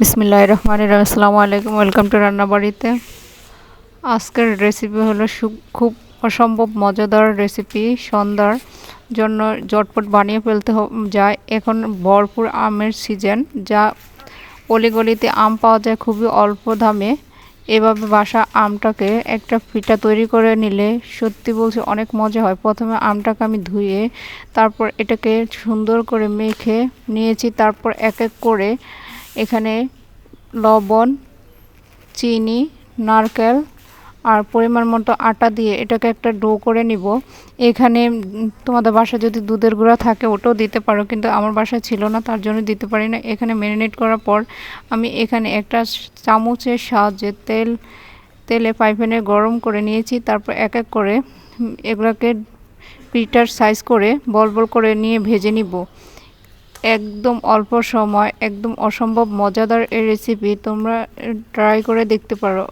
বিসমিল্লাহির রহমানির রহিম। আসসালামু আলাইকুম, ওয়েলকাম টু রান্নাবাড়িতে। আজকের রেসিপি হলো খুব অসম্ভব মজাদার রেসিপি। সন্ধ্যার জন্য ঝটপট বানিয়ে ফেলতে যায়। এখন ভরপুর আমের সিজন, যা অলিগলিতে আম পাওয়া যায় খুবই অল্প দামে। এভাবে বাসা আমটাকে একটা পিঠা তৈরি করে নিলে সত্যি বলছি অনেক মজা হয়। প্রথমে আমটাকে আমি ধুয়ে তারপর এটাকে সুন্দর করে মেখে নিয়েছি। তারপর এক এক করে এখানে লবণ, চিনি, নারকেল আর পরিমাণ মতো আটা দিয়ে এটাকে একটা ডো করে নিব। এখানে তোমাদের বাসায় যদি দুধের গুঁড়া থাকে ওটাও দিতে পারো, কিন্তু আমার বাসায় ছিল না, তার জন্য দিতে পারি না। এখানে ম্যারিনেট করার পর আমি এখানে একটা চামচের সাহায্যে তেলে প্যানে গরম করে নিয়েছি। তারপর এক এক করে এগুলোকে পিঠার সাইজ করে বল বল করে নিয়ে ভেজে নিব। একদম অল্প সময়, একদম অসম্ভব মজাদার এই রেসিপি, তোমরা ট্রাই করে দেখতে পারো।